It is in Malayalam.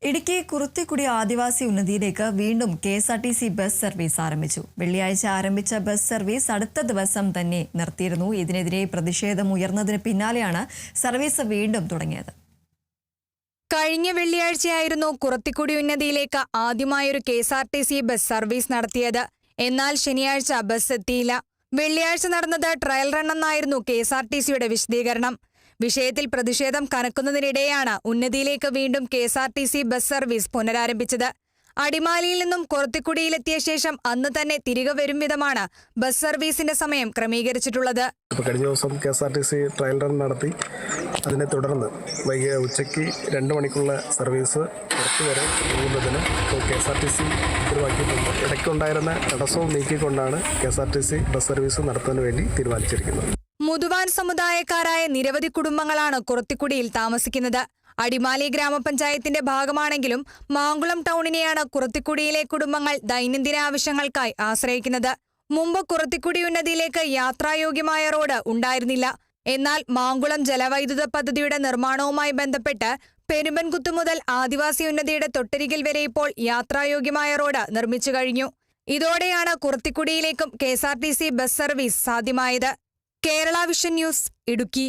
ഇടുക്കി കുറുത്തിക്കുടി ആദിവാസി ഉന്നതിയിലേക്ക് വീണ്ടും കെ.എസ്.ആർ.ടി.സി ബസ് സർവീസ് ആരംഭിച്ചു. വെള്ളിയാഴ്ച ആരംഭിച്ച ബസ് സർവീസ് അടുത്ത ദിവസം തന്നെ നിർത്തിയിരുന്നു. ഇതിനെതിരെ പ്രതിഷേധം ഉയർന്നതിന് പിന്നാലെയാണ് സർവീസ് വീണ്ടും തുടങ്ങിയത്. കഴിഞ്ഞ വെള്ളിയാഴ്ചയായിരുന്നു കുറുത്തിക്കുടി ഉന്നതിയിലേക്ക് ആദ്യമായൊരു കെ.എസ്.ആർ.ടി.സി ബസ് സർവീസ് നടത്തിയത്. എന്നാൽ ശനിയാഴ്ച ബസ് എത്തിയില്ല. വെള്ളിയാഴ്ച നടന്നത് ട്രയൽ റൺ എന്നായിരുന്നു കെ.എസ്.ആർ.ടി.സിയുടെ വിശദീകരണം. വിഷയത്തിൽ പ്രതിഷേധം കനക്കുന്നതിനിടെയാണ് ഉന്നതിയിലേക്ക് വീണ്ടും കെ.എസ്.ആർ.ടി.സി ബസ് സർവീസ് പുനരാരംഭിച്ചത്. അടിമാലിയിൽ നിന്നും കുറുത്തിക്കുടിയിലെത്തിയ ശേഷം അന്ന് തന്നെ തിരികെ വരും വിധമാണ് ബസ് സർവീസിന്റെ സമയം ക്രമീകരിച്ചിട്ടുള്ളത്. കഴിഞ്ഞ ദിവസം കെ.എസ്.ആർ.ടി.സി ട്രയൽ റൺ നടത്തി. അതിനെ തുടർന്ന് ഉച്ചയ്ക്ക് 2 മണിക്കുള്ള സർവീസ് പുറത്തുവരെ പോകുന്നതിന് കെ.എസ്.ആർ.ടി.സി ഉത്തരവാക്കിയിട്ടുണ്ട്. ഇടയ്ക്കുണ്ടായിരുന്ന തടസ്സവും നീക്കിക്കൊണ്ടാണ് കെ.എസ്.ആർ.ടി.സി ബസ് സർവീസ് നടത്തുന്നതിന് വേണ്ടി തീരുമാനിച്ചിരിക്കുന്നത്. മുതുവാൻ സമുദായക്കാരായ നിരവധി കുടുംബങ്ങളാണ് കുറുത്തിക്കുടിയിൽ താമസിക്കുന്നത്. അടിമാലി ഗ്രാമപഞ്ചായത്തിന്റെ ഭാഗമാണെങ്കിലും മാങ്കുളം ടൗണിനെയാണ് കുറുത്തിക്കുടിയിലെ കുടുംബങ്ങൾ ദൈനംദിന ആവശ്യങ്ങൾക്കായി ആശ്രയിക്കുന്നത്. മുമ്പ് കുറുത്തിക്കുടി ഉന്നതിയിലേക്ക് യാത്രായോഗ്യമായ റോഡ് ഉണ്ടായിരുന്നില്ല. എന്നാൽ മാങ്കുളം ജലവൈദ്യുത പദ്ധതിയുടെ നിർമ്മാണവുമായി ബന്ധപ്പെട്ട് പെരുമ്പൻകുത്ത് മുതൽ ആദിവാസി ഉന്നതിയുടെ തൊട്ടരികിൽ വരെ ഇപ്പോൾ യാത്രായോഗ്യമായ റോഡ് നിർമ്മിച്ചു കഴിഞ്ഞു. ഇതോടെയാണ് കുറുത്തിക്കുടിയിലേക്കും കെ.എസ്.ആർ.ടി.സി ബസ് സർവീസ് സാധ്യമായത്. Kerala vision news, Idukki.